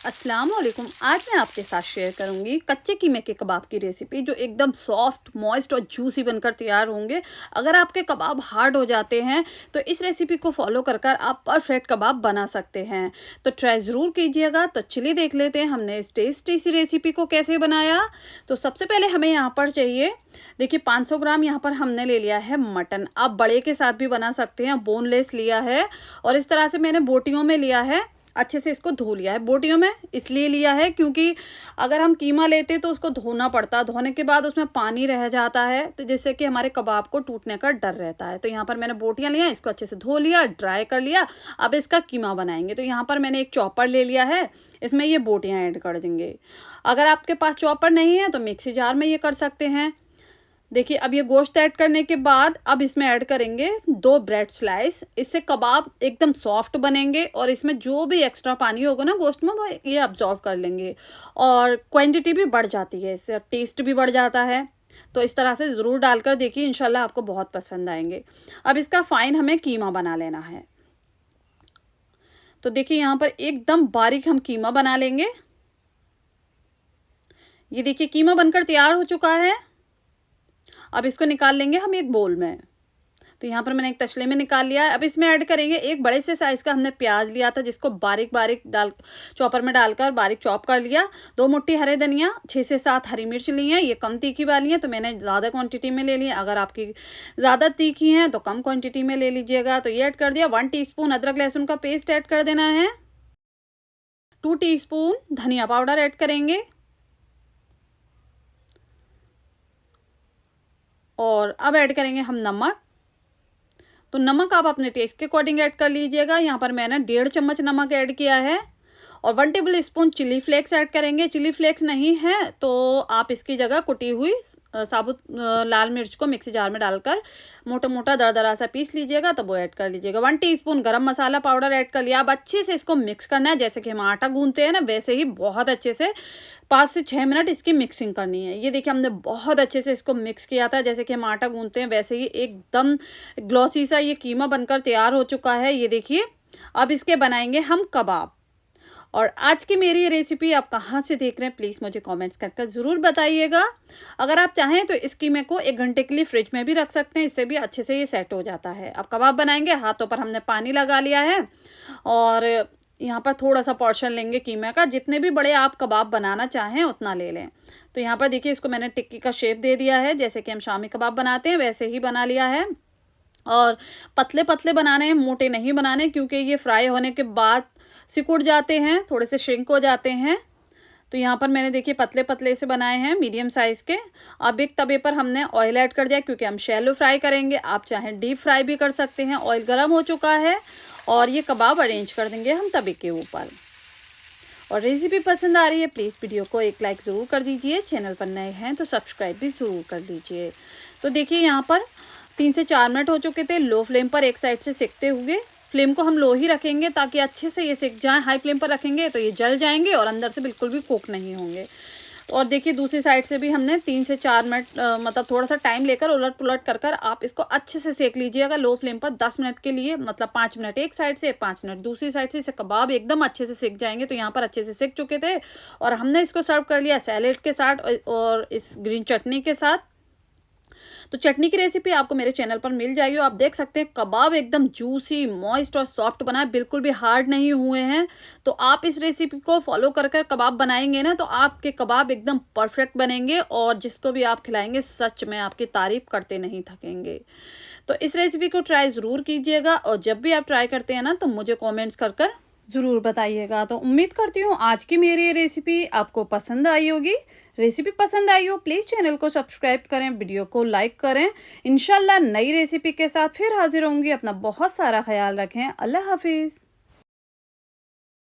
अस्सलाम वालेकुम। आज मैं आपके साथ शेयर करूंगी कच्चे कीमे के कबाब की रेसिपी जो एकदम सॉफ्ट, मॉइस्ट और जूसी बनकर तैयार होंगे। अगर आपके कबाब हार्ड हो जाते हैं तो इस रेसिपी को फॉलो कर कर आप परफेक्ट कबाब बना सकते हैं। तो ट्राई ज़रूर कीजिएगा। तो चलिए देख लेते हैं हमने इस टेस्टी सी रेसिपी को कैसे बनाया। तो सबसे पहले हमें यहाँ पर चाहिए, देखिए 500 ग्राम यहाँ पर हमने ले लिया है मटन। आप बड़े के साथ भी बना सकते हैं, बोनलेस लिया है और इस तरह से मैंने बोटियों में लिया है। अच्छे से इसको धो लिया है। बोटियों में इसलिए लिया है क्योंकि अगर हम कीमा लेते तो उसको धोना पड़ता है, धोने के बाद उसमें पानी रह जाता है तो जिससे कि हमारे कबाब को टूटने का डर रहता है। तो यहाँ पर मैंने बोटियाँ लिया, इसको अच्छे से धो लिया, ड्राई कर लिया। अब इसका कीमा बनाएंगे। तो यहाँ पर मैंने एक चॉपर ले लिया है, इसमें ये बोटियाँ ऐड कर देंगे। अगर आपके पास चॉपर नहीं है तो मिक्सी जार में ये कर सकते हैं। देखिए अब ये गोश्त ऐड करने के बाद अब इसमें ऐड करेंगे 2 ब्रेड स्लाइस। इससे कबाब एकदम सॉफ्ट बनेंगे और इसमें जो भी एक्स्ट्रा पानी होगा ना गोश्त में वो ये अब्जॉर्ब कर लेंगे और क्वांटिटी भी बढ़ जाती है, इससे टेस्ट भी बढ़ जाता है। तो इस तरह से ज़रूर डालकर देखिए, इंशाल्लाह आपको बहुत पसंद आएंगे। अब इसका फाइन हमें कीमा बना लेना है। तो देखिए यहाँ पर एकदम बारीक हम कीमा बना लेंगे। ये देखिए कीमा बनकर तैयार हो चुका है। अब इसको निकाल लेंगे हम एक बोल में। तो यहाँ पर मैंने एक तसले में निकाल लिया है। अब इसमें ऐड करेंगे एक बड़े से साइज़ का हमने प्याज लिया था, जिसको बारीक बारीक चॉपर में डालकर बारीक चॉप कर लिया। 2 मुट्ठी हरे धनिया, 6 से 7 हरी मिर्च ली हैं। ये कम तीखी वाली हैं तो मैंने ज़्यादा क्वांटिटी में ले ली है। अगर आपकी ज़्यादा तीखी हैं तो कम क्वान्टिटी में ले लीजिएगा। तो ये ऐड कर दिया। 1 टीस्पून अदरक लहसुन का पेस्ट ऐड कर देना है। 2 टीस्पून धनिया पाउडर ऐड करेंगे और अब ऐड करेंगे हम नमक। तो नमक आप अपने टेस्ट के अकॉर्डिंग ऐड कर लीजिएगा। यहाँ पर मैंने 1.5 चम्मच नमक ऐड किया है और 1 tablespoon chilli flakes add करेंगे। चिली फ्लेक्स नहीं है तो आप इसकी जगह कुटी हुई साबुत लाल मिर्च को मिक्सी जार में डालकर मोटा मोटा दरदरा सा पीस लीजिएगा, तो वो ऐड कर लीजिएगा। 1 टीस्पून गरम मसाला पाउडर ऐड कर लिया। अब अच्छे से इसको मिक्स करना है, जैसे कि हम आटा गूंथते हैं ना वैसे ही बहुत अच्छे से 5 से 6 मिनट इसकी मिक्सिंग करनी है। ये देखिए हमने बहुत अच्छे से इसको मिक्स किया था, जैसे कि हम आटा गूंथते हैं वैसे ही एकदम ग्लॉसी सा ये कीमा बनकर तैयार हो चुका है। ये देखिए अब इसके बनाएंगे हम कबाब। और आज की मेरी ये रेसिपी आप कहाँ से देख रहे हैं प्लीज़ मुझे कमेंट्स कर ज़रूर बताइएगा। अगर आप चाहें तो इस कीमे को 1 घंटे के लिए फ्रिज में भी रख सकते हैं, इससे भी अच्छे से ये सेट हो जाता है। अब कबाब बनाएंगे, हाथों पर हमने पानी लगा लिया है और यहाँ पर थोड़ा सा पोर्शन लेंगे कीमे का। जितने भी बड़े आप कबाब बनाना चाहें उतना ले लें। तो यहाँ पर देखिए इसको मैंने टिक्की का शेप दे दिया है, जैसे कि हम शामी कबाब बनाते हैं वैसे ही बना लिया है। और पतले पतले बनाने हैं, मोटे नहीं बनाने, क्योंकि ये फ्राई होने के बाद सिकुड़ जाते हैं, थोड़े से श्रिंक हो जाते हैं। तो यहाँ पर मैंने देखिए पतले पतले से बनाए हैं मीडियम साइज़ के। अब एक तवे पर हमने ऑयल ऐड कर दिया क्योंकि हम शैलो फ्राई करेंगे। आप चाहें डीप फ्राई भी कर सकते हैं। ऑयल गर्म हो चुका है और ये कबाब अरेंज कर देंगे हम तवे के ऊपर। और रेसिपी पसंद आ रही है प्लीज़ वीडियो को एक लाइक ज़रूर कर दीजिए। चैनल पर नए हैं तो सब्सक्राइब भी ज़रूर कर लीजिए। तो देखिए यहाँ पर 3 से 4 मिनट हो चुके थे लो फ्लेम पर एक साइड से सेकते हुए। फ्लेम को हम लो ही रखेंगे ताकि अच्छे से ये सेक जाए। हाई फ्लेम पर रखेंगे तो ये जल जाएंगे और अंदर से बिल्कुल भी कुक नहीं होंगे। और देखिए दूसरी साइड से भी हमने 3 से 4 मिनट मतलब थोड़ा सा टाइम लेकर उलट पुलट कर आप इसको अच्छे से सेक लीजिएगा लो फ्लेम पर 10 मिनट के लिए। मतलब 5 मिनट एक साइड से, 5 मिनट दूसरी साइड से। इससे कबाब एकदम अच्छे से सेक जाएंगे। तो यहाँ पर अच्छे से सेक चुके थे और हमने इसको सर्व कर लिया सैलेड के साथ और इस ग्रीन चटनी के साथ। तो चटनी की रेसिपी आपको मेरे चैनल पर मिल जाएगी। आप देख सकते हैं कबाब एकदम जूसी, मॉइस्ट और सॉफ्ट बना है, बिल्कुल भी हार्ड नहीं हुए हैं। तो आप इस रेसिपी को फॉलो कर कर कबाब बनाएंगे ना तो आपके कबाब एकदम परफेक्ट बनेंगे और जिसको भी आप खिलाएंगे सच में आपकी तारीफ करते नहीं थकेंगे। तो इस रेसिपी को ट्राई ज़रूर कीजिएगा और जब भी आप ट्राई करते हैं ना तो मुझे कॉमेंट्स कर ज़रूर बताइएगा। तो उम्मीद करती हूँ आज की मेरी ये रेसिपी आपको पसंद आई होगी। रेसिपी पसंद आई हो प्लीज़ चैनल को सब्सक्राइब करें, वीडियो को लाइक करें। इंशाल्लाह नई रेसिपी के साथ फिर हाजिर होंगी। अपना बहुत सारा ख्याल रखें। अल्लाह हाफिज़।